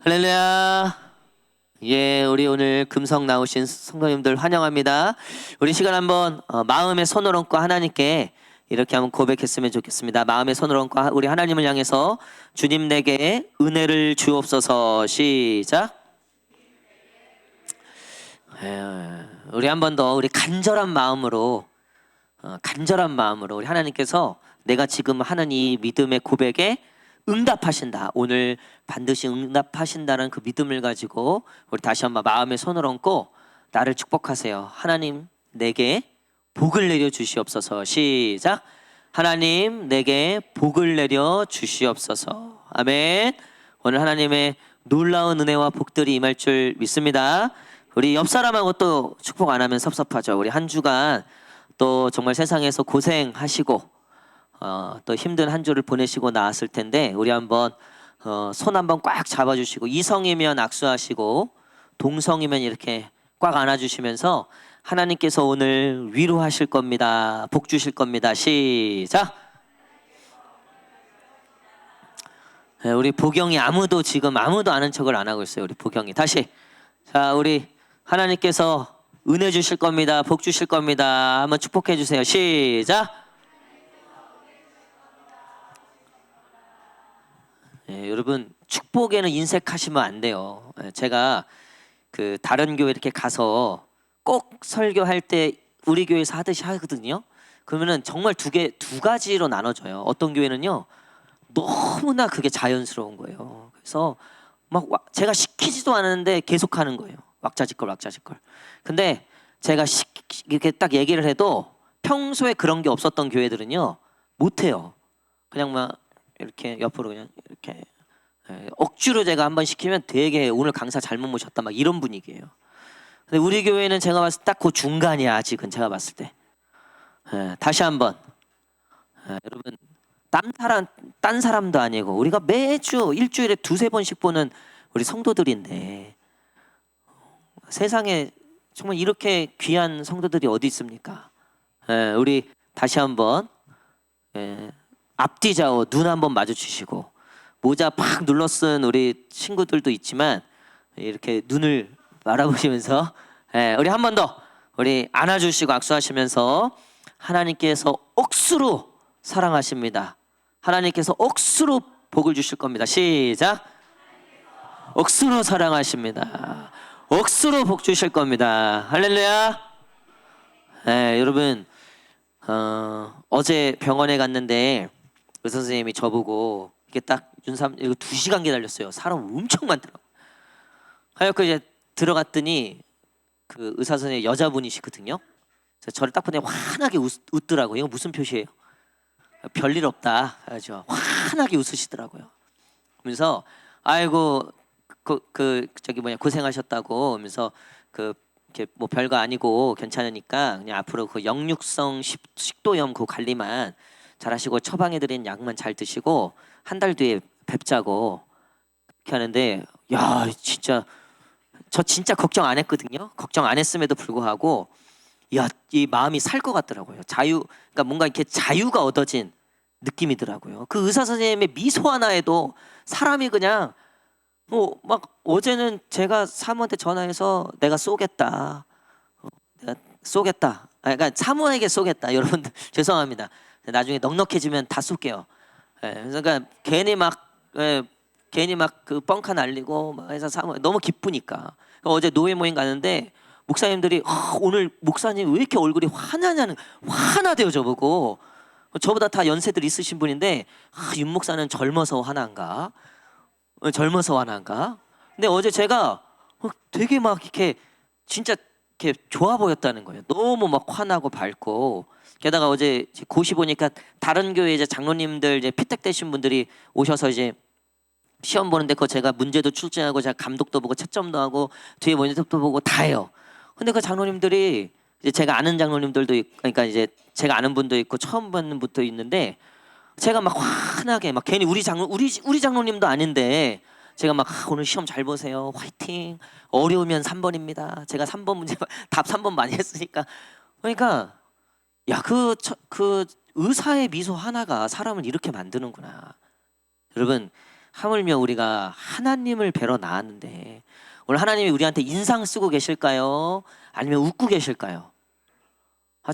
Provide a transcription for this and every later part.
할렐루야. 예, 우리 오늘 금성 나오신 성도님들 환영합니다. 우리 시간 한번 마음의 손을 얹고 하나님께 이렇게 한번 고백했으면 좋겠습니다. 마음의 손을 얹고 우리 하나님을 향해서 주님 내게 은혜를 주옵소서. 시작. 우리 한 번 더 우리 간절한 마음으로 우리 하나님께서 내가 지금 하는 이 믿음의 고백에 응답하신다. 오늘 반드시 응답하신다는 그 믿음을 가지고 우리 다시 한번 마음에 손을 얹고 나를 축복하세요. 하나님 내게 복을 내려 주시옵소서. 시작. 하나님 내게 복을 내려 주시옵소서. 아멘. 오늘 하나님의 놀라운 은혜와 복들이 임할 줄 믿습니다. 우리 옆 사람하고 또 축복 안 하면 섭섭하죠. 우리 한 주간 또 정말 세상에서 고생하시고 또 힘든 한 주를 보내시고 나왔을 텐데 우리 한번 손 한번 꽉 잡아주시고 이성이면 악수하시고 동성이면 이렇게 꽉 안아주시면서 하나님께서 오늘 위로하실 겁니다. 복 주실 겁니다. 시작. 우리 보경이 지금 아무도 아는 척을 안 하고 있어요. 우리 보경이 다시. 자, 우리 하나님께서 은혜 주실 겁니다. 복 주실 겁니다. 한번 축복해 주세요. 시작. 여러분 축복에는 인색하시면 안 돼요. 제가 그 다른 교회 이렇게 가서 꼭 설교할 때 우리 교회에서 하듯이 하거든요. 그러면은 정말 두 가지로 나눠져요. 어떤 교회는요 너무나 그게 자연스러운 거예요. 그래서 막 제가 시키지도 않았는데 계속 하는 거예요. 왁자지껄. 근데 제가 이렇게 딱 얘기를 해도 평소에 그런 게 없었던 교회들은요 못해요. 그냥 막 이렇게 옆으로 그냥 이렇게 억지로 제가 한번 시키면 되게 오늘 강사 잘못 모셨다 막 이런 분위기예요. 근데 우리 교회는 제가 봤을 때 딱 그 중간이야. 아직은 제가 봤을 때. 다시 한번 여러분 딴 사람도 아니고 우리가 매주 일주일에 두세 번씩 보는 우리 성도들인데 세상에 정말 이렇게 귀한 성도들이 어디 있습니까? 우리 다시 한번 앞뒤 좌우 눈 한번 마주치시고 모자 팍 눌러 쓴 우리 친구들도 있지만 이렇게 눈을 바라보시면서 우리 한 번 더 우리 안아주시고 악수하시면서 하나님께서 억수로 사랑하십니다. 하나님께서 억수로 복을 주실 겁니다. 시작. 억수로 사랑하십니다. 억수로 복 주실 겁니다. 할렐루야. 여러분 어제 병원에 갔는데 의사 선생님이 저보고 이게 딱 윤삼 이거 2시간 기다렸어요. 사람 엄청 많더라고. 하여튼 이제 들어갔더니 그 의사 선생님 여자분이시거든요. 그래서 저를 딱 보니 환하게 웃더라고요. 이거 무슨 표시예요? 별일 없다. 그래서 환하게 웃으시더라고요. 그러면서 아이고 저기 고생하셨다고 하면서 이렇게 뭐 별거 아니고 괜찮으니까 그냥 앞으로 그 역류성 식도염 그 관리만 잘하시고 처방해드린 약만 잘 드시고 한 달 뒤에 뵙자고 그렇게 하는데 야 저 진짜 걱정 안 했거든요. 걱정 안 했음에도 불구하고 이 마음이 살 것 같더라고요. 그러니까 뭔가 이렇게 자유가 얻어진 느낌이더라고요. 그 의사 선생님의 미소 하나에도 사람이 그냥 막 어제는 제가 사모한테 전화해서 내가 쏘겠다. 그러니까 사모에게 쏘겠다. 여러분들 죄송합니다. 나중에 넉넉해지면 다 쏠게요. 그러니까 괜히 막 그 뻥카 날리고 막 해서 사모 너무 기쁘니까. 어제 노예 모임 가는데 목사님들이 오늘 목사님 왜 이렇게 얼굴이 화나대요 저보고. 저보다 다 연세들 있으신 분인데 윤 목사는 젊어서 화난가? 근데 어제 제가 되게 막 이렇게 진짜 이렇게 좋아 보였다는 거예요. 너무 막 환하고 밝고. 게다가 어제 고시 보니까 다른 교회 이제 장로님들 이제 피택되신 분들이 오셔서 이제 시험 보는데 그거 제가 문제도 출제하고 제가 감독도 보고 채점도 하고 뒤에 모니터도 보고 다 해요. 근데 그 장로님들이 이제 제가 아는 장로님들도 있고 그러니까 이제 제가 아는 분도 있고 처음 뵙는 분도 있는데 제가 막 환하게 막 괜히 우리 장로님도 아닌데 제가 막 오늘 시험 잘 보세요. 화이팅. 어려우면 3번입니다. 제가 3번 문제 답 3번 많이 했으니까. 그러니까 그 의사의 미소 하나가 사람을 이렇게 만드는구나. 여러분 하물며 우리가 하나님을 뵈러 나왔는데 오늘 하나님이 우리한테 인상 쓰고 계실까요? 아니면 웃고 계실까요?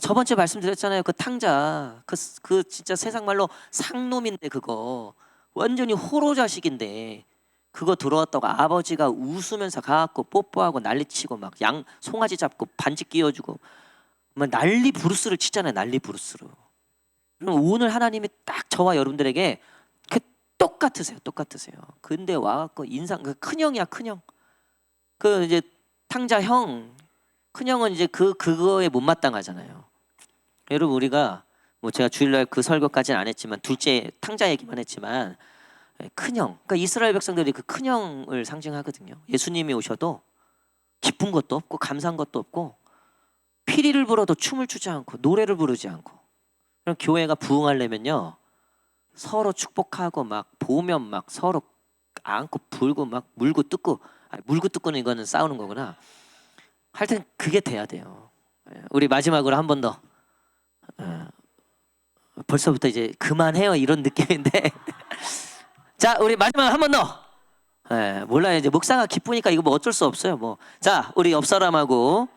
저번 주에 말씀드렸잖아요. 그 탕자, 그 진짜 세상 말로 상놈인데 그거 완전히 호로 자식인데 그거 들어왔다고 아버지가 웃으면서 가갖고 뽀뽀하고 난리치고 막 양 송아지 잡고 반지 끼워주고 막 난리 부르스를 치잖아요. 난리 부르스로. 그럼 오늘 하나님이 딱 저와 여러분들에게 똑같으세요. 똑같으세요. 근데 와갖고 인상 그 큰형이야 큰형. 그 이제 탕자 형 큰형은 이제 그거에 못마땅하잖아요. 여러분 우리가 뭐 제가 주일날 그 설교까지는 안 했지만 둘째 탕자 얘기만 했지만 큰형, 그러니까 이스라엘 백성들이 그 큰형을 상징하거든요. 예수님이 오셔도 기쁜 것도 없고 감사한 것도 없고 피리를 불어도 춤을 추지 않고 노래를 부르지 않고 그럼 교회가 부흥하려면요 서로 축복하고 막 보면 막 서로 안고 불고 막 물고 뜯고 물고 뜯고는 이거는 싸우는 거구나. 하여튼 그게 돼야 돼요. 우리 마지막으로 한 번 더. 벌써부터 이제 그만해요 이런 느낌인데 자 우리 마지막 한 번 더. 몰라요 이제 목사가 기쁘니까 이거 뭐 어쩔 수 없어요 뭐. 자 우리 옆 사람하고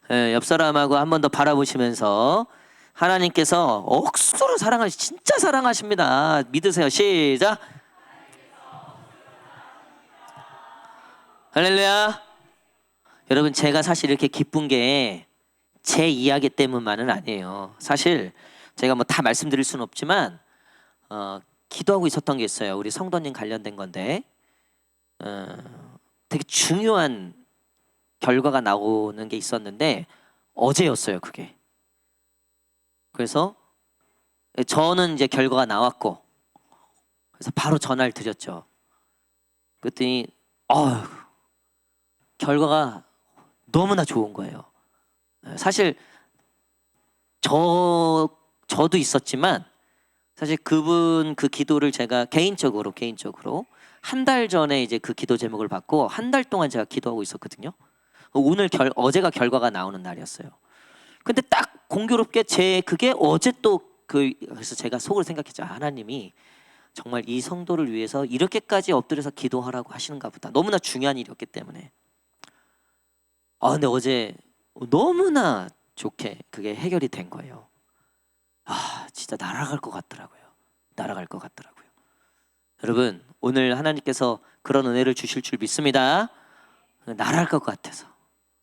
한 번 더 바라보시면서 하나님께서 억수로 진짜 사랑하십니다. 믿으세요. 시작. 할렐루야. 여러분 제가 사실 이렇게 기쁜 게 제 이야기 때문만은 아니에요. 사실 제가 뭐 다 말씀드릴 수는 없지만 기도하고 있었던 게 있어요. 우리 성도님 관련된 건데 되게 중요한 결과가 나오는 게 있었는데 어제였어요 그게. 그래서 저는 이제 결과가 나왔고 그래서 바로 전화를 드렸죠. 그랬더니 결과가 너무나 좋은 거예요. 사실 저도 있었지만 사실 그분 그 기도를 제가 개인적으로 한 달 전에 이제 그 기도 제목을 받고 한 달 동안 제가 기도하고 있었거든요. 어제가 결과가 나오는 날이었어요. 근데 딱 공교롭게 그게 어제 또 그래서 제가 속으로 생각했죠. 하나님이 정말 이 성도를 위해서 이렇게까지 엎드려서 기도하라고 하시는가 보다. 너무나 중요한 일이었기 때문에. 근데 어제 너무나 좋게 그게 해결이 된 거예요. 진짜 날아갈 것 같더라고요. 여러분 오늘 하나님께서 그런 은혜를 주실 줄 믿습니다. 날아갈 것 같아서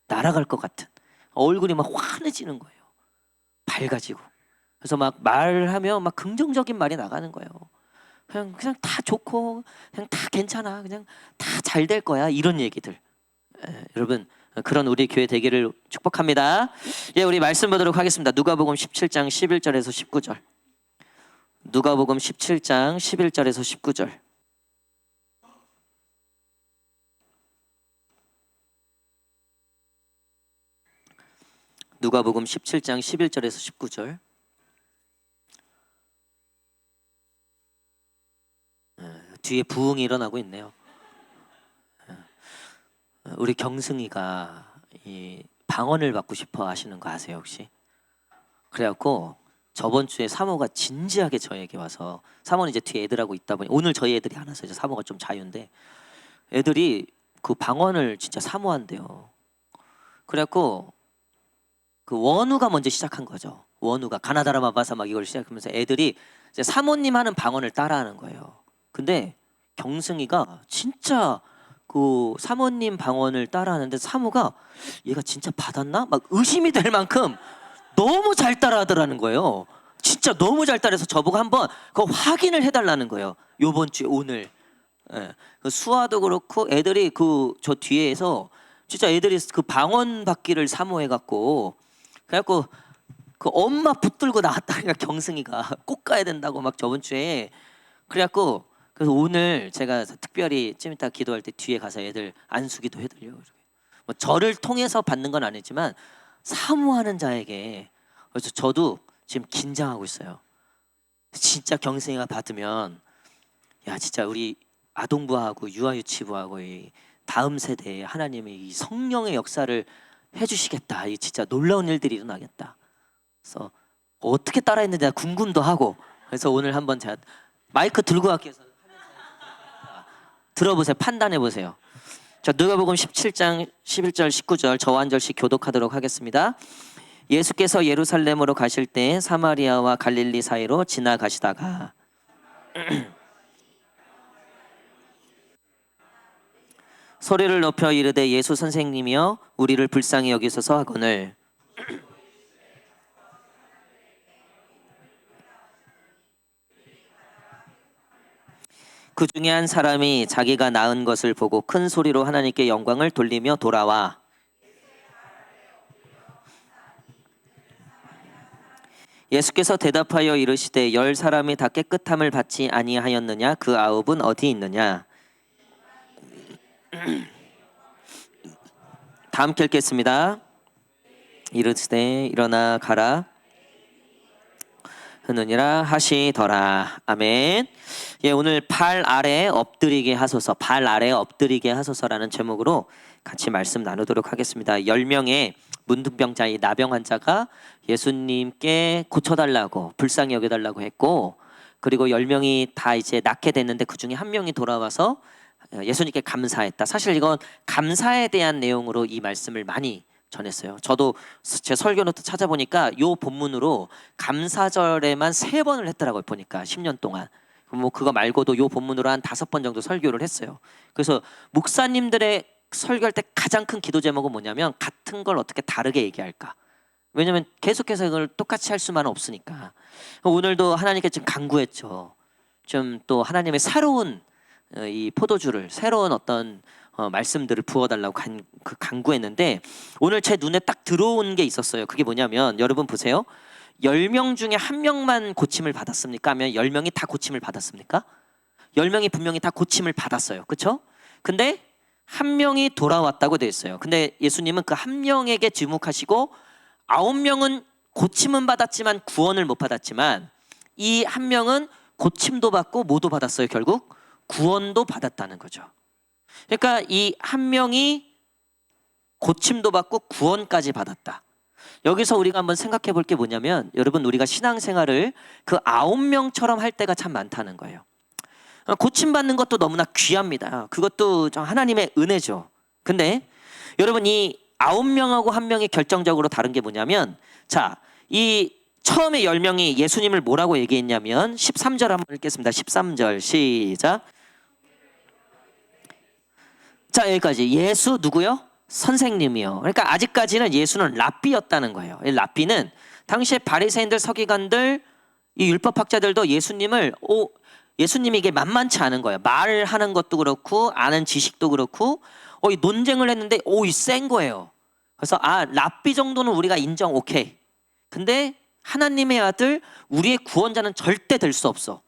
날아갈 것 같은 얼굴이 막 환해지는 거예요. 밝아지고 그래서 막 말하면 막 긍정적인 말이 나가는 거예요. 그냥 다 좋고 그냥 다 괜찮아 그냥 다 잘 될 거야 이런 얘기들. 여러분 그런 우리 교회 되기를 축복합니다. 우리 말씀 보도록 하겠습니다. 누가복음 17장 11절에서 19절. 누가복음 17장 11절에서 19절. 누가복음 17장 11절에서 19절. 뒤에 부흥이 일어나고 있네요. 우리 경승이가 이 방언을 받고 싶어 하시는 거 아세요 혹시? 그래갖고 저번 주에 사모가 진지하게 저에게 와서 사모는 이제 뒤에 애들하고 있다 보니 오늘 저희 애들이 안 와서 이제 사모가 좀 자유인데 애들이 그 방언을 진짜 사모한대요. 그래갖고 그 원우가 먼저 시작한 거죠. 원우가 가나다라 마바사 막 이걸 시작하면서 애들이 이제 사모님 하는 방언을 따라하는 거예요. 근데 경승이가 진짜 그 사모님 방언을 따라하는데 사모가 얘가 진짜 받았나? 막 의심이 될 만큼 너무 잘 따라하더라는 거예요. 진짜 너무 잘 따라해서 저보고 한번 그거 확인을 해달라는 거예요. 요번 주에 오늘. 그 수아도 그렇고 애들이 저 뒤에서 진짜 애들이 그 방언 받기를 사모해갖고 그래갖고 그 엄마 붙들고 나왔다니까 경승이가 꼭 가야 된다고 막 저번 주에 그래갖고 그래서 오늘 제가 특별히 좀 이따 기도할 때 뒤에 가서 애들 안수기도 해드려요. 뭐 저를 통해서 받는 건 아니지만 사모하는 자에게. 그래서 저도 지금 긴장하고 있어요. 진짜 경생이가 받으면 진짜 우리 아동부하고 유아유치부하고 이 다음 세대에 하나님이 이 성령의 역사를 해주시겠다. 이 진짜 놀라운 일들이 일어나겠다. 그래서 어떻게 따라했는지 궁금도 하고. 그래서 오늘 한번 제가 마이크 들고 갈게요. 들어보세요. 판단해 보세요. 자, 누가복음 17장 11절 19절 저와 한 절씩 교독하도록 하겠습니다. 예수께서 예루살렘으로 가실 때 사마리아와 갈릴리 사이로 지나가시다가 소리를 높여 이르되 예수 선생님이여 우리를 불쌍히 여기소서 하거늘 그 중에 한 사람이 자기가 낳은 것을 보고 큰 소리로 하나님께 영광을 돌리며 돌아와 예수께서 대답하여 이르시되 10사람이 다 깨끗함을 받지 아니하였느냐 그 9은 어디 있느냐. 다 함께 읽겠습니다. 이르시되 일어나 가라 하느니라 하시더라. 아멘. 예, 오늘 발 아래 엎드리게 하소서, 발 아래 엎드리게 하소서라는 제목으로 같이 말씀 나누도록 하겠습니다. 10명의 문둥병자, 이 나병 환자가 예수님께 고쳐달라고 불쌍히 여겨달라고 했고, 그리고 10명이 다 이제 낫게 됐는데 그 중에 한 명이 돌아와서 예수님께 감사했다. 사실 이건 감사에 대한 내용으로 이 말씀을 많이 전했어요. 저도 제 설교 노트 찾아보니까 요 본문으로 감사절에만 3번을 했더라고요. 보니까 10년 동안. 뭐 그거 말고도 요 본문으로 한 5번 정도 설교를 했어요. 그래서 목사님들의 설교할 때 가장 큰 기도 제목은 뭐냐면 같은 걸 어떻게 다르게 얘기할까. 왜냐면 계속해서 이걸 똑같이 할 수만은 없으니까. 오늘도 하나님께 지금 간구했죠. 좀 또 하나님의 새로운 이 포도주를, 새로운 어떤 말씀들을 부어달라고 간구했는데 오늘 제 눈에 딱 들어온 게 있었어요. 그게 뭐냐면 여러분 보세요. 10명 중에 1명만 고침을 받았습니까? 하면 10명이 다 고침을 받았습니까? 10명이 분명히 다 고침을 받았어요. 그렇죠? 근데 1명이 돌아왔다고 되어 있어요. 근데 예수님은 그 1명에게 주목하시고 9명은 고침은 받았지만 구원을 못 받았지만 이 1명은 고침도 받고 뭐도 받았어요. 결국 구원도 받았다는 거죠. 그러니까 이 1명이 고침도 받고 구원까지 받았다. 여기서 우리가 한번 생각해 볼 게 뭐냐면 여러분, 우리가 신앙생활을 그 9명처럼 할 때가 참 많다는 거예요. 고침받는 것도 너무나 귀합니다. 그것도 하나님의 은혜죠. 근데 여러분, 이 9명하고 1명이 결정적으로 다른 게 뭐냐면, 자, 이 처음에 10명이 예수님을 뭐라고 얘기했냐면 13절 한번 읽겠습니다. 13절 시작. 자, 여기까지. 예수 누구요? 선생님이요. 그러니까 아직까지는 예수는 랍비였다는 거예요. 이 랍비는 당시에 바리새인들, 서기관들, 이 율법학자들도 예수님이 이게 만만치 않은 거예요. 말을 하는 것도 그렇고 아는 지식도 그렇고 이 논쟁을 했는데 이 센 거예요. 그래서 랍비 정도는 우리가 인정, 오케이. 근데 하나님의 아들, 우리의 구원자는 절대 될 수 없어.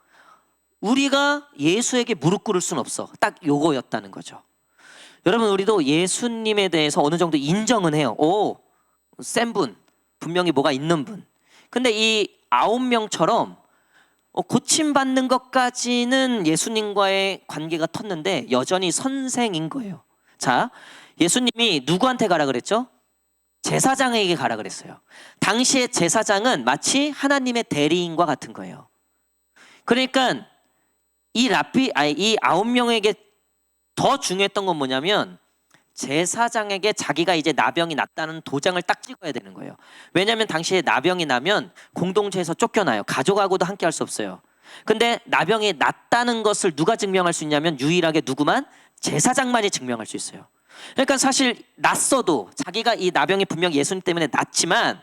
우리가 예수에게 무릎 꿇을 수는 없어. 딱 요거였다는 거죠. 여러분, 우리도 예수님에 대해서 어느 정도 인정은 해요. 센 분, 분명히 뭐가 있는 분. 근데 이 9명처럼 고침받는 것까지는 예수님과의 관계가 텄는데 여전히 선생인 거예요. 자, 예수님이 누구한테 가라 그랬죠? 제사장에게 가라 그랬어요. 당시의 제사장은 마치 하나님의 대리인과 같은 거예요. 그러니까 이 9명에게 더 중요했던 건 뭐냐면 제사장에게 자기가 이제 나병이 났다는 도장을 딱 찍어야 되는 거예요. 왜냐하면 당시에 나병이 나면 공동체에서 쫓겨나요. 가족하고도 함께 할 수 없어요. 근데 나병이 났다는 것을 누가 증명할 수 있냐면 유일하게 누구만? 제사장만이 증명할 수 있어요. 그러니까 사실 났어도 자기가 이 나병이 분명 예수님 때문에 났지만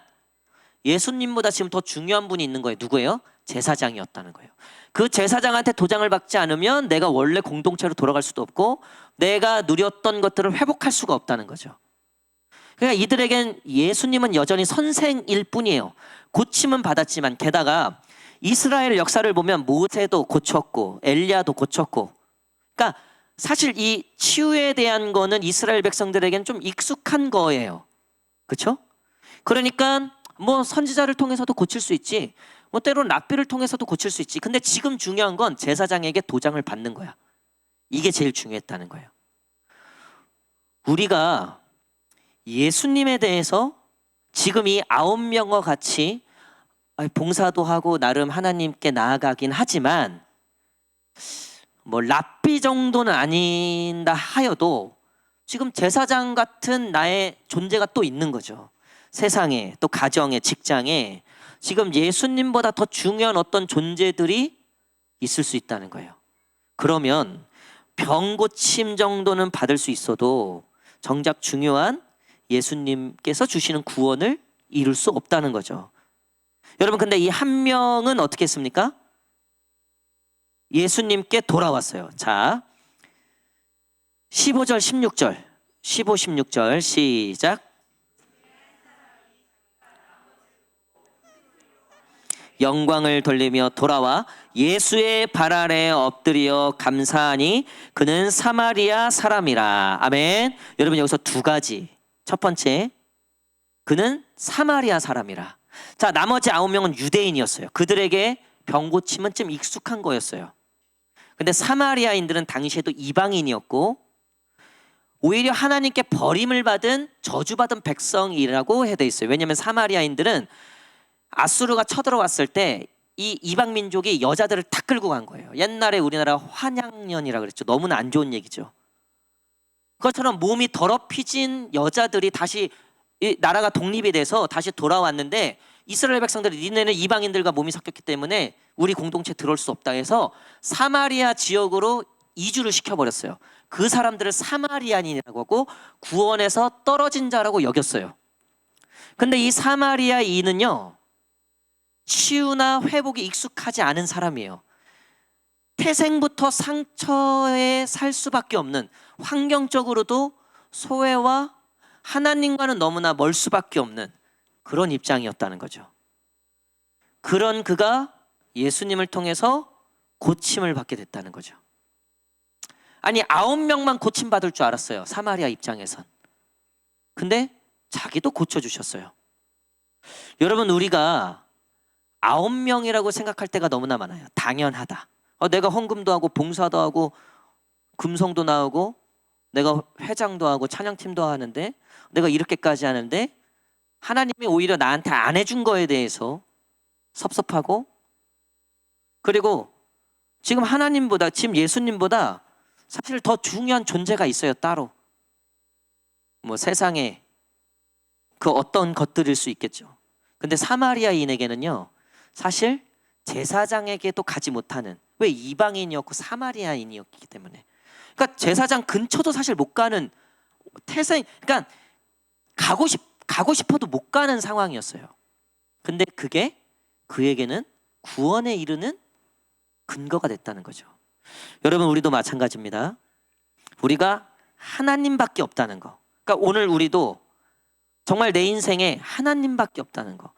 예수님보다 지금 더 중요한 분이 있는 거예요. 누구예요? 제사장이었다는 거예요. 그 제사장한테 도장을 받지 않으면 내가 원래 공동체로 돌아갈 수도 없고 내가 누렸던 것들을 회복할 수가 없다는 거죠. 그러니까 이들에겐 예수님은 여전히 선생일 뿐이에요. 고침은 받았지만 게다가 이스라엘 역사를 보면 모세도 고쳤고 엘리야도 고쳤고, 그러니까 사실 이 치유에 대한 거는 이스라엘 백성들에겐 좀 익숙한 거예요. 그렇죠? 그러니까 뭐 선지자를 통해서도 고칠 수 있지, 뭐 때로는 랍비를 통해서도 고칠 수 있지. 근데 지금 중요한 건 제사장에게 도장을 받는 거야. 이게 제일 중요했다는 거예요. 우리가 예수님에 대해서 지금 이 9명과 같이 봉사도 하고 나름 하나님께 나아가긴 하지만 뭐 랍비 정도는 아닌다 하여도 지금 제사장 같은 나의 존재가 또 있는 거죠. 세상에, 또 가정에, 직장에 지금 예수님보다 더 중요한 어떤 존재들이 있을 수 있다는 거예요. 그러면 병 고침 정도는 받을 수 있어도 정작 중요한 예수님께서 주시는 구원을 이룰 수 없다는 거죠. 여러분, 근데 이 한 명은 어떻게 했습니까? 예수님께 돌아왔어요. 자, 15절 16절 15, 16절 시작. 영광을 돌리며 돌아와 예수의 발 아래 엎드려 감사하니 그는 사마리아 사람이라. 아멘. 여러분, 여기서 두 가지. 첫 번째, 그는 사마리아 사람이라. 자, 나머지 9명은 유대인이었어요. 그들에게 병 고침은 좀 익숙한 거였어요. 근데 사마리아인들은 당시에도 이방인이었고 오히려 하나님께 버림을 받은 저주받은 백성이라고 해야 돼 있어요. 왜냐하면 사마리아인들은 아수르가 쳐들어왔을 때 이 이방 민족이 여자들을 다 끌고 간 거예요. 옛날에 우리나라 환양년이라 그랬죠. 너무나 안 좋은 얘기죠. 그것처럼 몸이 더럽혀진 여자들이 다시 이 나라가 독립이 돼서 다시 돌아왔는데 이스라엘 백성들이 니네는 이방인들과 몸이 섞였기 때문에 우리 공동체에 들어올 수 없다 해서 사마리아 지역으로 이주를 시켜버렸어요. 그 사람들을 사마리안이라고 하고 구원에서 떨어진 자라고 여겼어요. 근데 이 사마리아인은요, 치유나 회복이 익숙하지 않은 사람이에요. 태생부터 상처에 살 수밖에 없는, 환경적으로도 소외와 하나님과는 너무나 멀 수밖에 없는 그런 입장이었다는 거죠. 그런 그가 예수님을 통해서 고침을 받게 됐다는 거죠. 아니, 9명만 고침받을 줄 알았어요, 사마리아 입장에선. 근데 자기도 고쳐주셨어요. 여러분, 우리가 9명이라고 생각할 때가 너무나 많아요. 당연하다. 내가 헌금도 하고 봉사도 하고 금송도 나오고 내가 회장도 하고 찬양팀도 하는데 내가 이렇게까지 하는데 하나님이 오히려 나한테 안 해준 거에 대해서 섭섭하고, 그리고 지금 하나님보다, 지금 예수님보다 사실 더 중요한 존재가 있어요, 따로. 뭐 세상에 그 어떤 것들일 수 있겠죠. 근데 사마리아인에게는요, 사실 제사장에게도 가지 못하는, 왜 이방인이었고 사마리아인이었기 때문에, 그러니까 제사장 근처도 사실 못 가는 태생, 그러니까 가고 싶어도 못 가는 상황이었어요. 근데 그게 그에게는 구원에 이르는 근거가 됐다는 거죠. 여러분, 우리도 마찬가지입니다. 우리가 하나님밖에 없다는 거. 그러니까 오늘 우리도 정말 내 인생에 하나님밖에 없다는 거,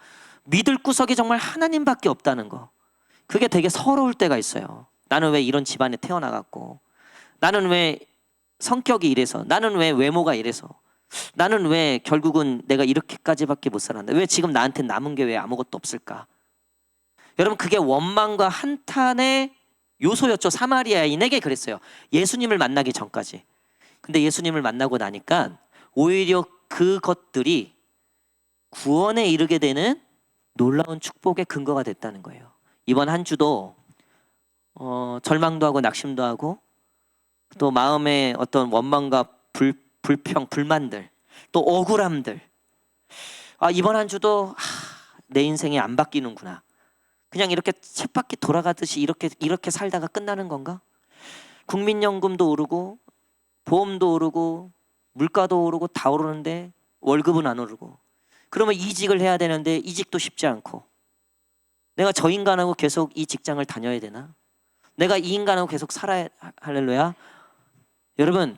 믿을 구석이 정말 하나님밖에 없다는 거, 그게 되게 서러울 때가 있어요. 나는 왜 이런 집안에 태어나갔고, 나는 왜 성격이 이래서, 나는 왜 외모가 이래서, 나는 왜 결국은 내가 이렇게까지밖에 못 살았는데 왜 지금 나한테 남은 게 왜 아무것도 없을까. 여러분, 그게 원망과 한탄의 요소였죠. 사마리아인에게 그랬어요, 예수님을 만나기 전까지. 근데 예수님을 만나고 나니까 오히려 그것들이 구원에 이르게 되는 놀라운 축복의 근거가 됐다는 거예요. 이번 한 주도 절망도 하고 낙심도 하고 또 마음의 어떤 원망과 불평, 불만들, 또 억울함들, 이번 한 주도 내 인생이 안 바뀌는구나, 그냥 이렇게 쳇바퀴 돌아가듯이 이렇게 살다가 끝나는 건가? 국민연금도 오르고 보험도 오르고 물가도 오르고 다 오르는데 월급은 안 오르고, 그러면 이직을 해야 되는데 이직도 쉽지 않고, 내가 저 인간하고 계속 이 직장을 다녀야 되나? 내가 이 인간하고 계속 살아야, 할렐루야. 여러분,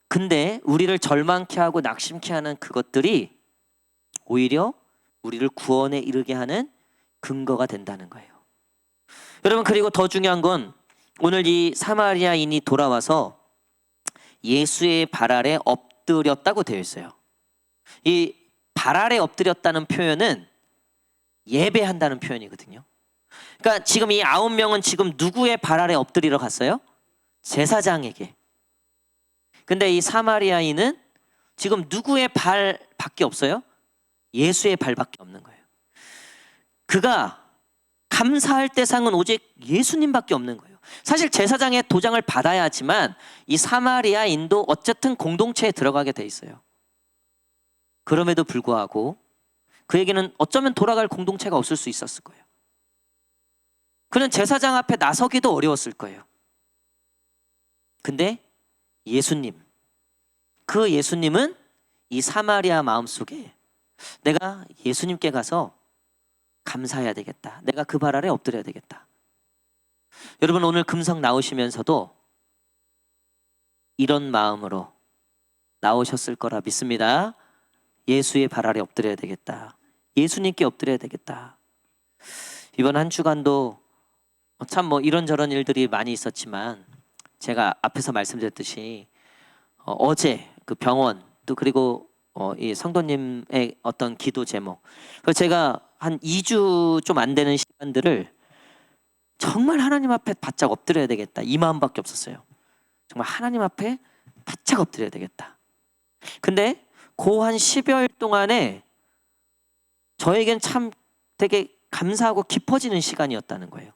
근데 우리를 절망케 하고 낙심케 하는 그것들이 오히려 우리를 구원에 이르게 하는 근거가 된다는 거예요. 여러분, 그리고 더 중요한 건 오늘 이 사마리아인이 돌아와서 예수의 발 아래 엎드렸다고 되어 있어요. 이 발 아래 엎드렸다는 표현은 예배한다는 표현이거든요. 그러니까 지금 이 9명은 지금 누구의 발 아래 엎드리러 갔어요? 제사장에게. 근데 이 사마리아인은 지금 누구의 발밖에 없어요? 예수의 발밖에 없는 거예요. 그가 감사할 대상은 오직 예수님밖에 없는 거예요. 사실 제사장의 도장을 받아야 하지만 이 사마리아인도 어쨌든 공동체에 들어가게 돼 있어요. 그럼에도 불구하고 그에게는 어쩌면 돌아갈 공동체가 없을 수 있었을 거예요. 그는 제사장 앞에 나서기도 어려웠을 거예요. 근데 예수님, 그 예수님은 이 사마리아 마음속에 내가 예수님께 가서 감사해야 되겠다. 내가 그 발 아래 엎드려야 되겠다. 여러분 오늘 금성 나오시면서도 이런 마음으로 나오셨을 거라 믿습니다. 예수의 발 아래 엎드려야 되겠다. 예수님께 엎드려야 되겠다. 이번 한 주간도 참 뭐 이런저런 일들이 많이 있었지만 제가 앞에서 말씀드렸듯이 어제 그 병원 또 그리고 이 성도님의 어떤 기도 제목, 제가 한 2주 좀 안 되는 시간들을 정말 하나님 앞에 바짝 엎드려야 되겠다 이 마음밖에 없었어요. 정말 하나님 앞에 바짝 엎드려야 되겠다. 근데 그 한 10여일 동안에 저에겐 참 되게 감사하고 깊어지는 시간이었다는 거예요.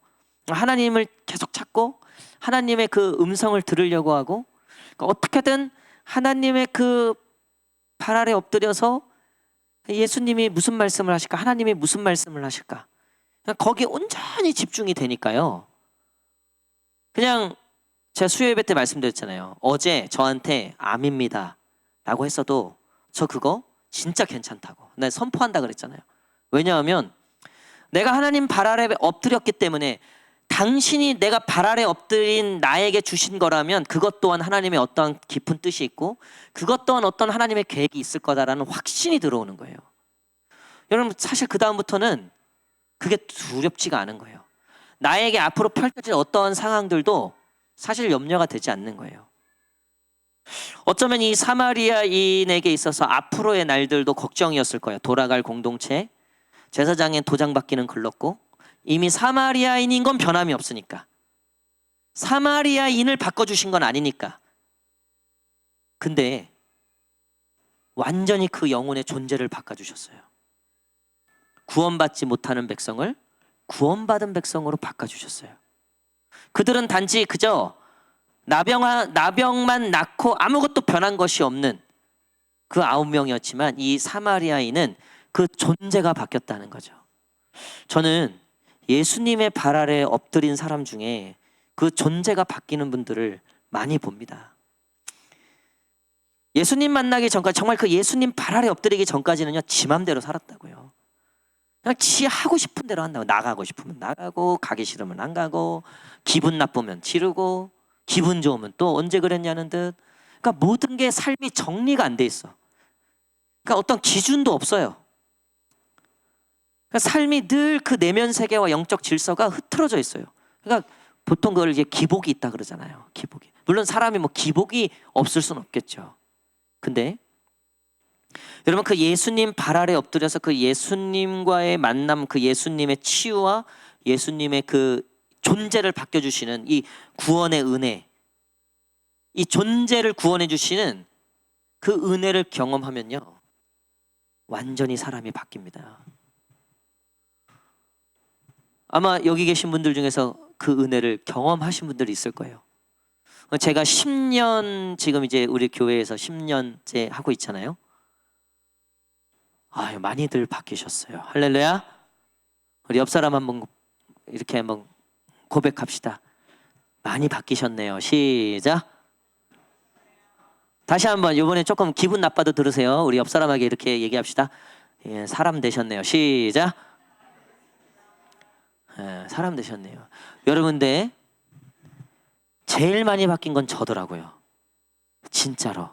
하나님을 계속 찾고 하나님의 그 음성을 들으려고 하고, 그러니까 어떻게든 하나님의 그 발 아래 엎드려서 예수님이 무슨 말씀을 하실까, 하나님이 무슨 말씀을 하실까, 그냥 거기에 온전히 집중이 되니까요. 그냥 제가 수요 예배 때 말씀드렸잖아요. 어제 저한테 암입니다 라고 했어도 저 그거 진짜 괜찮다고 나 선포한다 그랬잖아요. 왜냐하면 내가 하나님 발 아래 엎드렸기 때문에 당신이 내가 발 아래 엎드린 나에게 주신 거라면 그것 또한 하나님의 어떠한 깊은 뜻이 있고 그것 또한 어떤 하나님의 계획이 있을 거다라는 확신이 들어오는 거예요. 여러분 사실 그 다음부터는 그게 두렵지가 않은 거예요. 나에게 앞으로 펼쳐질 어떠한 상황들도 사실 염려가 되지 않는 거예요. 어쩌면 이 사마리아인에게 있어서 앞으로의 날들도 걱정이었을 거예요. 돌아갈 공동체, 제사장의 도장 받기는 글렀고 이미 사마리아인인 건 변함이 없으니까, 사마리아인을 바꿔주신 건 아니니까. 근데 완전히 그 영혼의 존재를 바꿔주셨어요. 구원받지 못하는 백성을 구원받은 백성으로 바꿔주셨어요. 그들은 단지 그저 나병만 낳고 아무것도 변한 것이 없는 그 9명이었지만 이 사마리아인은 그 존재가 바뀌었다는 거죠. 저는 예수님의 발 아래 엎드린 사람 중에 그 존재가 바뀌는 분들을 많이 봅니다. 예수님 만나기 전까지, 정말 그 예수님 발 아래 엎드리기 전까지는요 지 맘대로 살았다고요. 그냥 지 하고 싶은 대로 한다고. 나가고 싶으면 나가고, 가기 싫으면 안 가고, 기분 나쁘면 지르고, 기분 좋으면 또 언제 그랬냐는 듯. 그러니까 모든 게 삶이 정리가 안 돼 있어. 그러니까 어떤 기준도 없어요. 그러니까 삶이 늘 그 내면 세계와 영적 질서가 흐트러져 있어요. 그러니까 보통 그걸 이제 기복이 있다 그러잖아요. 기복이. 물론 사람이 뭐 기복이 없을 수는 없겠죠. 근데 여러분 그 예수님 발 아래 엎드려서 그 예수님과의 만남, 그 예수님의 치유와 예수님의 그 존재를 바뀌어주시는 이 구원의 은혜, 이 존재를 구원해 주시는 그 은혜를 경험하면요 완전히 사람이 바뀝니다. 아마 여기 계신 분들 중에서 그 은혜를 경험하신 분들이 있을 거예요. 제가 10년 지금 이제 우리 교회에서 10년째 하고 있잖아요. 많이들 바뀌셨어요. 할렐루야. 우리 옆 사람 한번 이렇게 한번 고백합시다. 많이 바뀌셨네요. 시작. 다시 한번 이번에 조금 기분 나빠도 들으세요. 우리 옆 사람에게 이렇게 얘기합시다. 예, 사람 되셨네요. 시작. 예, 사람 되셨네요. 여러분들 제일 많이 바뀐 건 저더라고요. 진짜로.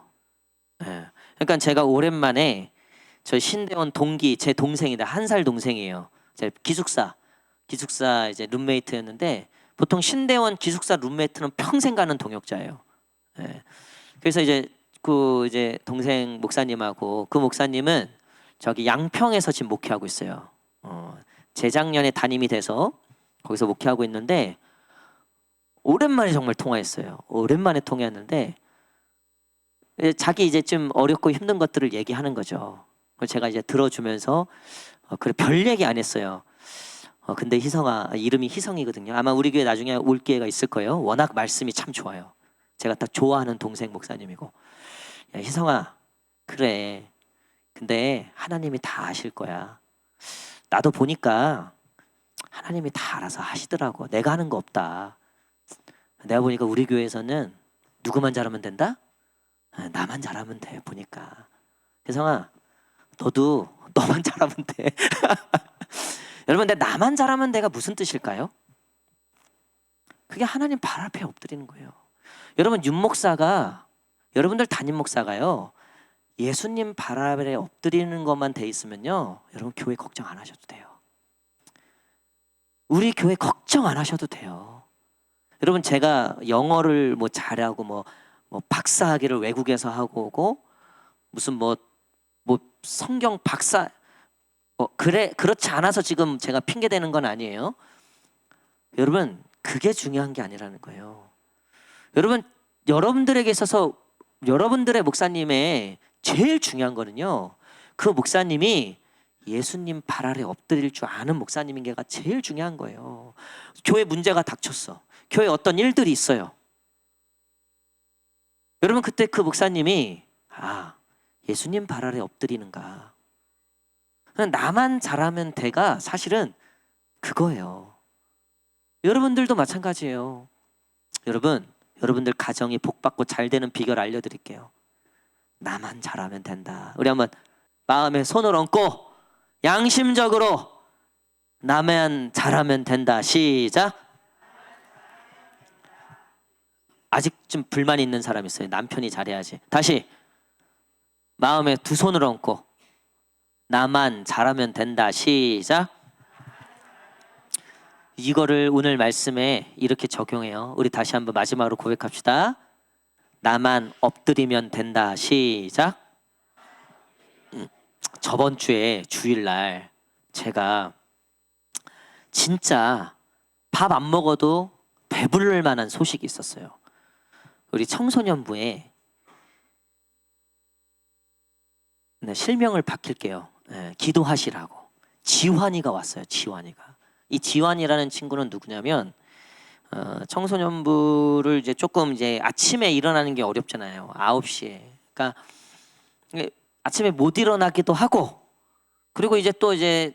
예. 그러니까 제가 오랜만에 저희 신대원 동기, 제 동생인데 1살 동생이에요. 제 기숙사 이제 룸메이트였는데 보통 신대원 기숙사 룸메이트는 평생 가는 동역자예요. 예. 그래서 이제 동생 목사님하고 그 목사님은 저기 양평에서 지금 목회하고 있어요. 재작년에 담임이 돼서 거기서 목회하고 있는데 오랜만에 정말 통화했어요. 오랜만에 통화했는데 자기 이제 좀 어렵고 힘든 것들을 얘기하는 거죠. 그래서 제가 이제 들어주면서 그래 별 얘기 안 했어요. 근데 희성아, 이름이 희성이거든요. 아마 우리 교회 나중에 올 기회가 있을 거예요. 워낙 말씀이 참 좋아요. 제가 딱 좋아하는 동생 목사님이고. 야, 희성아, 그래. 근데 하나님이 다 아실 거야. 나도 보니까 하나님이 다 알아서 하시더라고. 내가 하는 거 없다. 내가 보니까 우리 교회에서는 누구만 잘하면 된다? 나만 잘하면 돼, 보니까. 혜성아, 너도 너만 잘하면 돼. 여러분, 근데 나만 잘하면 돼가 무슨 뜻일까요? 그게 하나님 발 앞에 엎드리는 거예요. 여러분, 윤 목사가, 여러분들 담임 목사가요, 예수님 발 아래 엎드리는 것만 돼 있으면요, 여러분 교회 걱정 안 하셔도 돼요. 우리 교회 걱정 안 하셔도 돼요. 여러분, 제가 영어를 뭐 잘하고 뭐 박사학위를 외국에서 하고 오고 무슨 뭐 성경 박사 그렇지 않아서 지금 제가 핑계 대는 건 아니에요. 여러분, 그게 중요한 게 아니라는 거예요. 여러분, 여러분들에게 있어서 여러분들의 목사님의 제일 중요한 거는요, 그 목사님이 예수님 발 아래 엎드릴 줄 아는 목사님인 게가 제일 중요한 거예요. 교회 문제가 닥쳤어. 교회 어떤 일들이 있어요. 여러분, 그때 그 목사님이 예수님 발 아래 엎드리는가. 나만 잘하면 돼가 사실은 그거예요. 여러분들도 마찬가지예요. 여러분들 가정이 복받고 잘 되는 비결 알려드릴게요. 나만 잘하면 된다. 우리 한번 마음에 손을 얹고 양심적으로 나만 잘하면 된다. 시작. 아직 좀 불만 있는 사람 있어요. 남편이 잘해야지. 다시 마음에 두 손을 얹고 나만 잘하면 된다. 시작. 이거를 오늘 말씀에 이렇게 적용해요. 우리 다시 한번 마지막으로 고백합시다. 나만 엎드리면 된다. 시작. 저번 주에 주일날 제가 진짜 밥 안 먹어도 배부를 만한 소식이 있었어요. 우리 청소년부에 실명을 밝힐게요. 기도하시라고 지환이가 왔어요. 지환이가. 이 지환이라는 친구는 누구냐면 청소년부를 이제 조금 이제 아침에 일어나는 게 어렵잖아요. 9시에. 그러니까 아침에 못 일어나기도 하고, 그리고 이제 또 이제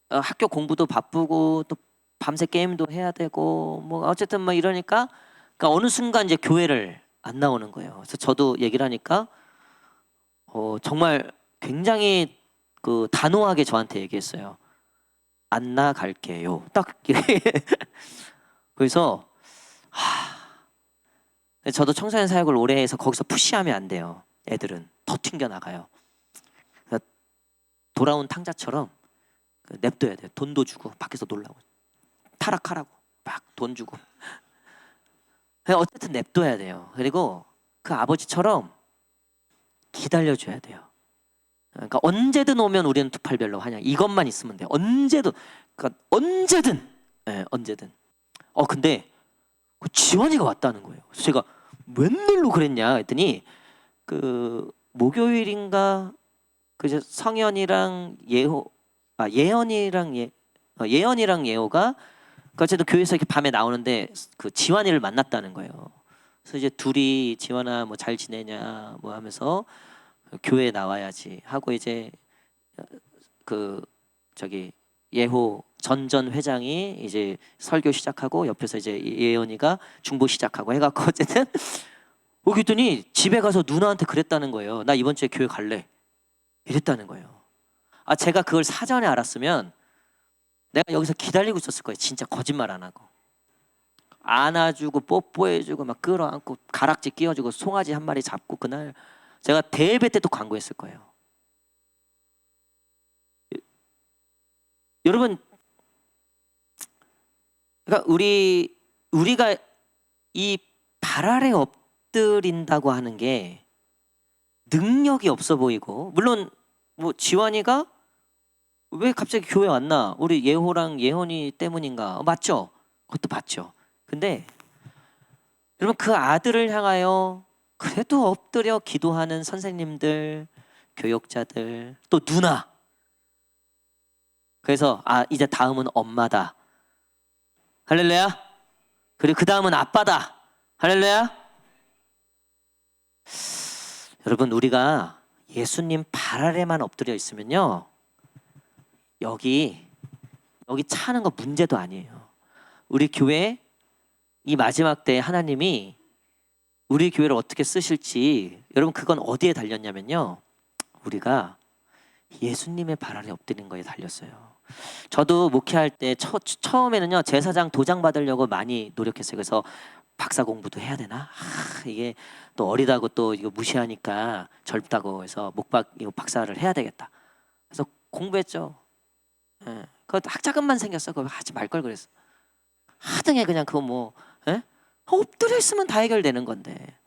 학교 공부도 바쁘고 또 밤새 게임도 해야 되고 뭐 어쨌든 뭐 이러니까, 그러니까 어느 순간 이제 교회를 안 나오는 거예요. 그래서 저도 얘기를 하니까 정말 굉장히 그 단호하게 저한테 얘기했어요. 안 나갈게요. 딱 이렇게. 그래서 저도 청소년 사역을 오래 해서 거기서 푸시하면 안 돼요. 애들은 더 튕겨 나가요. 돌아온 탕자처럼 냅둬야 돼요. 돈도 주고 밖에서 놀라고 타락하라고 막 돈 주고. 어쨌든 냅둬야 돼요. 그리고 그 아버지처럼 기다려줘야 돼요. 그러니까 언제든 오면 우리는 투팔별로 하냐, 이것만 있으면 돼요. 언제든, 그러니까 언제든, 언제든. 근데 지원이가 왔다는 거예요. 그래서 제가 웬일로 그랬냐 했더니 그 목요일인가 그 성현이랑 예언이랑 예호가 어쨌든 교회에서 이렇게 밤에 나오는데 그 지환이를 만났다는 거예요. 그래서 이제 둘이 지환아 뭐 잘 지내냐 뭐 하면서 교회에 나와야지 하고 이제 그 예호 전전 회장이 이제 설교 시작하고 옆에서 이제 예언이가 중보 시작하고 해갖고 어쨌든 그랬더니 집에 가서 누나한테 그랬다는 거예요. 나 이번 주에 교회 갈래 이랬다는 거예요. 제가 그걸 사전에 알았으면 내가 여기서 기다리고 있었을 거예요. 진짜 거짓말 안 하고 안아주고 뽀뽀해주고 막 끌어안고 가락지 끼워주고 송아지 한 마리 잡고 그날 제가 대예배 때 또 광고했을 거예요. 여러분, 그러니까 우리가 이 발 아래 엎드린다고 하는 게 능력이 없어 보이고, 물론 뭐 지환이가 왜 갑자기 교회 왔나? 우리 예호랑 예언이 때문인가? 맞죠? 그것도 맞죠. 근데 여러분, 그 아들을 향하여 그래도 엎드려 기도하는 선생님들, 교육자들, 또 누나, 그래서 이제 다음은 엄마다. 할렐루야. 그리고 그 다음은 아빠다. 할렐루야. 여러분, 우리가 예수님 발 아래만 엎드려 있으면요, 여기 차는 거 문제도 아니에요. 우리 교회 이 마지막 때에 하나님이 우리 교회를 어떻게 쓰실지, 여러분, 그건 어디에 달렸냐면요, 우리가 예수님의 발 아래 엎드리는 거에 달렸어요. 저도 목회할 때 처음에는요, 제사장 도장 받으려고 많이 노력했어요. 그래서 박사 공부도 해야 되나? 이게 또 어리다고 또 이거 무시하니까, 젊다고 해서 이거 박사를 해야 되겠다. 그래서 공부했죠. 예. 그거 학자금만 생겼어. 그거 하지 말 걸 그랬어. 하등에 그냥 그거 뭐, 예? 엎드려 있으면 다 해결되는 건데.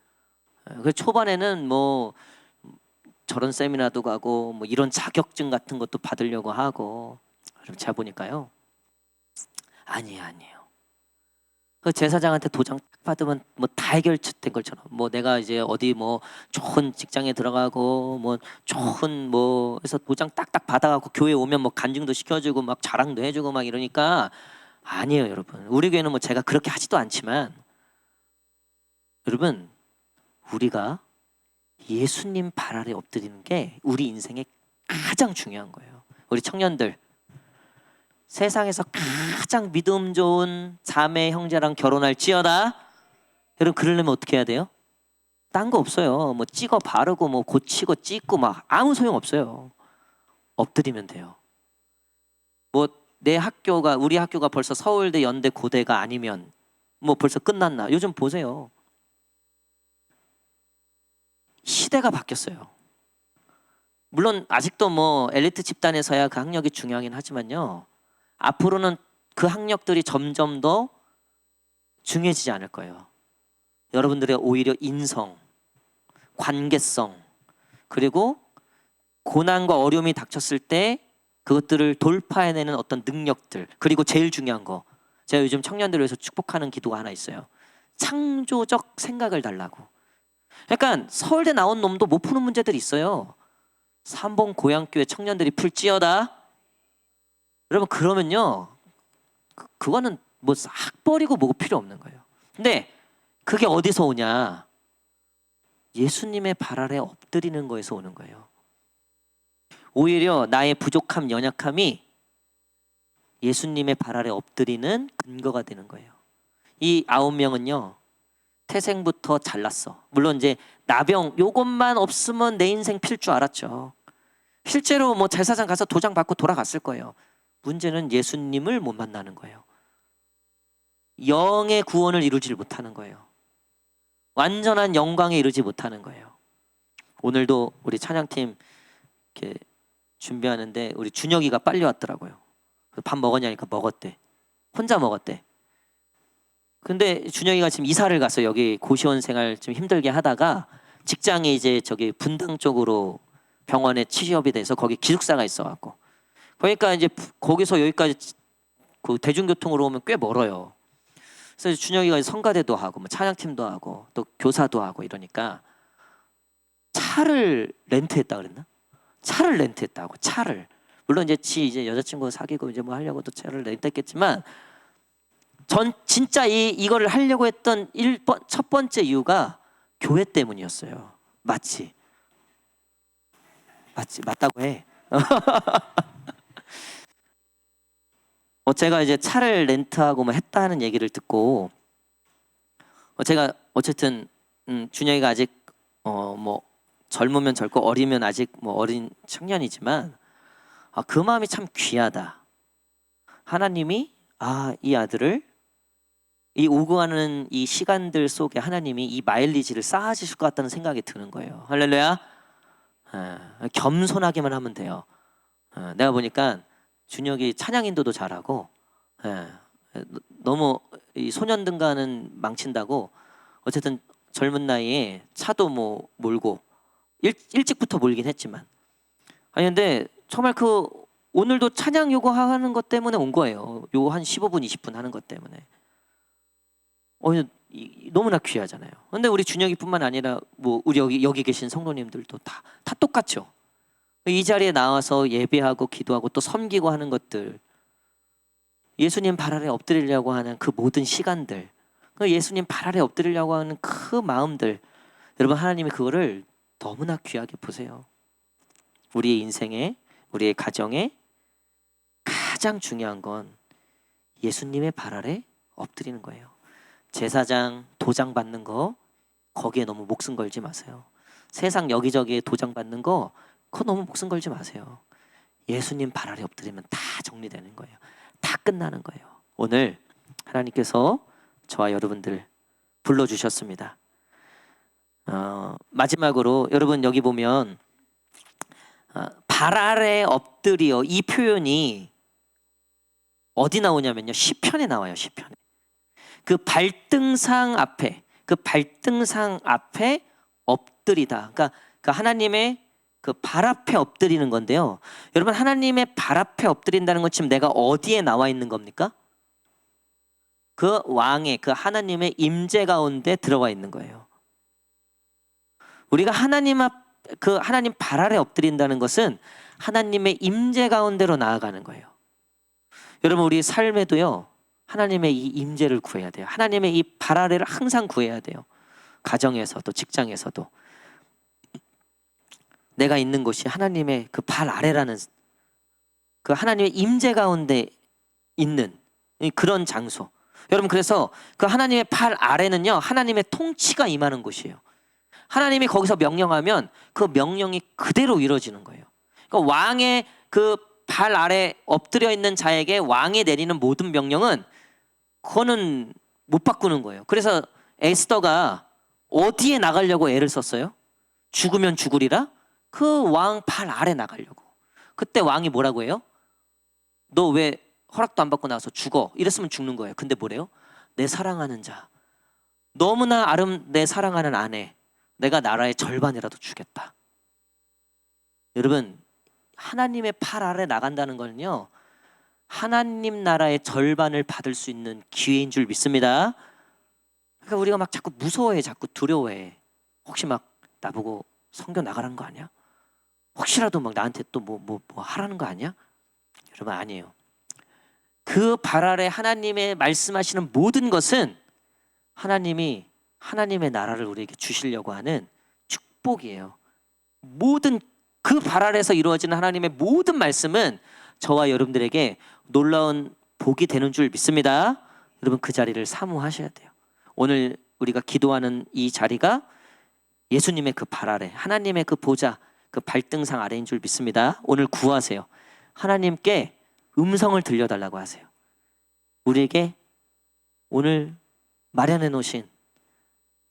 그 초반에는 뭐 저런 세미나도 가고 뭐 이런 자격증 같은 것도 받으려고 하고. 제가 보니까요, 아니에요. 그 제사장한테 도장 딱 받으면 뭐 다 해결된 것처럼, 뭐 내가 이제 어디 뭐 좋은 직장에 들어가고 뭐 좋은 뭐 해서 도장 딱딱 받아갖고 교회 오면 뭐 간증도 시켜주고 막 자랑도 해주고 막 이러니까, 아니에요, 여러분. 우리 교회는 뭐 제가 그렇게 하지도 않지만, 여러분, 우리가 예수님 발 아래 엎드리는 게 우리 인생에 가장 중요한 거예요. 우리 청년들, 세상에서 가장 믿음 좋은 자매 형제랑 결혼할지어다. 여러분, 그러려면 어떻게 해야 돼요? 딴 거 없어요. 뭐 찍어 바르고 뭐 고치고 찍고 막 아무 소용 없어요. 엎드리면 돼요. 뭐 우리 학교가 벌써 서울대, 연대, 고대가 아니면 뭐 벌써 끝났나? 요즘 보세요. 시대가 바뀌었어요. 물론 아직도 뭐 엘리트 집단에서야 그 학력이 중요하긴 하지만요, 앞으로는 그 학력들이 점점 더 중요해지지 않을 거예요. 여러분들의 오히려 인성, 관계성, 그리고 고난과 어려움이 닥쳤을 때 그것들을 돌파해내는 어떤 능력들, 그리고 제일 중요한 거, 제가 요즘 청년들을 위해서 축복하는 기도가 하나 있어요. 창조적 생각을 달라고. 약간 서울대 나온 놈도 못 푸는 문제들이 있어요. 삼봉 고향교회 청년들이 풀지어다. 여러분, 그러면요, 그거는 뭐 학벌이고 뭐고 필요 없는 거예요. 근데 그게 어디서 오냐? 예수님의 발 아래 엎드리는 거에서 오는 거예요. 오히려 나의 부족함, 연약함이 예수님의 발 아래 엎드리는 근거가 되는 거예요. 이 9명은요, 태생부터 잘났어. 물론 이제 나병 요것만 없으면 내 인생 필 줄 알았죠. 실제로 뭐 제사장 가서 도장 받고 돌아갔을 거예요. 문제는 예수님을 못 만나는 거예요. 영의 구원을 이루지 못하는 거예요. 완전한 영광에 이르지 못하는 거예요. 오늘도 우리 찬양팀 이렇게 준비하는데 우리 준혁이가 빨리 왔더라고요. 밥 먹었냐니까 먹었대. 혼자 먹었대. 근데 준혁이가 지금 이사를 가서 여기 고시원 생활 좀 힘들게 하다가 직장이 이제 저기 분당 쪽으로 병원에 취업이 돼서 거기 기숙사가 있어갖고, 그러니까 이제 거기서 여기까지 그 대중교통으로 오면 꽤 멀어요. 그래서 준혁이가 성가대도 하고 뭐 찬양팀도 하고 또 교사도 하고 이러니까 차를 렌트했다 그랬나? 차를 렌트했다고. 차를, 물론 이제 여자친구 사귀고 이제 뭐 하려고 또 차를 렌트했겠지만, 전 진짜 이거를 하려고 했던 첫 번째 이유가 교회 때문이었어요. 맞지? 맞다고 해. 제가 이제 차를 렌트하고 뭐 했다는 얘기를 듣고, 제가 어쨌든 준영이가 아직 뭐 젊으면 젊고 어리면 아직 뭐 어린 청년이지만, 그 마음이 참 귀하다. 하나님이 이 아들을 이 오고 가는 이 시간들 속에 하나님이 이 마일리지를 쌓아주실 것 같다는 생각이 드는 거예요. 할렐루야. 겸손하게만 하면 돼요. 내가 보니까 준혁이 찬양 인도도 잘하고, 너무 이 소년등가는 망친다고 어쨌든 젊은 나이에 차도 뭐 몰고 일찍부터 몰긴 했지만, 아니 근데 정말 오늘도 찬양 요구하는 것 때문에 온 거예요. 요 한 15분 20분 하는 것 때문에. 너무나 귀하잖아요. 근데 우리 준혁이뿐만 아니라 뭐 우리 여기 계신 성도님들도 다 똑같죠. 이 자리에 나와서 예배하고 기도하고 또 섬기고 하는 것들, 예수님 발 아래 엎드리려고 하는 그 모든 시간들, 예수님 발 아래 엎드리려고 하는 그 마음들, 여러분 하나님이 그거를 너무나 귀하게 보세요. 우리의 인생에, 우리의 가정에 가장 중요한 건 예수님의 발 아래 엎드리는 거예요. 제사장 도장 받는 거 거기에 너무 목숨 걸지 마세요. 세상 여기저기에 도장 받는 거 그거 너무 목숨 걸지 마세요. 예수님 발 아래 엎드리면 다 정리되는 거예요. 다 끝나는 거예요. 오늘 하나님께서 저와 여러분들 불러주셨습니다. 마지막으로 여러분 여기 보면 발 아래 엎드려, 이 표현이 어디 나오냐면요, 시편에 나와요. 시편에 그 발등상 앞에 엎드리다. 그러니까 그 하나님의 그 발 앞에 엎드리는 건데요. 여러분 하나님의 발 앞에 엎드린다는 건 지금 내가 어디에 나와 있는 겁니까? 그 왕의, 그 하나님의 임재 가운데 들어가 있는 거예요. 우리가 하나님 발 아래 엎드린다는 것은 하나님의 임재 가운데로 나아가는 거예요. 여러분 우리 삶에도요, 하나님의 이 임재를 구해야 돼요. 하나님의 이 발 아래를 항상 구해야 돼요. 가정에서도 직장에서도 내가 있는 곳이 하나님의 그 발 아래라는, 그 하나님의 임재 가운데 있는 그런 장소. 여러분 그래서 그 하나님의 발 아래는요, 하나님의 통치가 임하는 곳이에요. 하나님이 거기서 명령하면 그 명령이 그대로 이루어지는 거예요. 그러니까 왕의 그 발 아래 엎드려 있는 자에게 왕이 내리는 모든 명령은 그거는 못 바꾸는 거예요. 그래서 에스더가 어디에 나가려고 애를 썼어요? 죽으면 죽으리라? 그 왕 발 아래 나가려고. 그때 왕이 뭐라고 해요? 너 왜 허락도 안 받고 나와서 죽어? 이랬으면 죽는 거예요. 근데 뭐래요? 내 사랑하는 자, 너무나 내 사랑하는 아내, 내가 나라의 절반이라도 주겠다. 여러분 하나님의 팔 아래 나간다는 거는요, 하나님 나라의 절반을 받을 수 있는 기회인 줄 믿습니다. 그러니까 우리가 막 자꾸 무서워해, 자꾸 두려워해. 혹시 막 나보고 선교 나가라는 거 아니야? 혹시라도 막 나한테 또 뭐 하라는 거 아니야? 여러분 아니에요. 그 발 아래 하나님의 말씀하시는 모든 것은 하나님이 하나님의 나라를 우리에게 주시려고 하는 축복이에요. 모든 그 발 아래에서 이루어지는 하나님의 모든 말씀은 저와 여러분들에게 놀라운 복이 되는 줄 믿습니다. 여러분 그 자리를 사모하셔야 돼요. 오늘 우리가 기도하는 이 자리가 예수님의 그 발 아래, 하나님의 그 보좌, 그 발등상 아래인 줄 믿습니다. 오늘 구하세요. 하나님께 음성을 들려달라고 하세요. 우리에게 오늘 마련해 놓으신,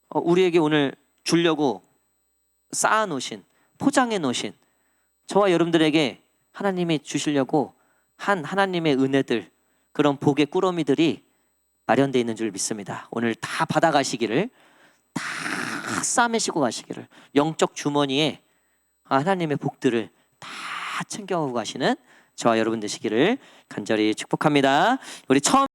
우리에게 오늘 주려고 쌓아 놓으신, 포장해 놓으신, 저와 여러분들에게 하나님이 주시려고 한 하나님의 은혜들, 그런 복의 꾸러미들이 마련되어 있는 줄 믿습니다. 오늘 다 받아가시기를, 다 싸매시고 가시기를, 영적 주머니에 하나님의 복들을 다 챙겨가고 가시는 저와 여러분 되시기를 간절히 축복합니다. 우리 처음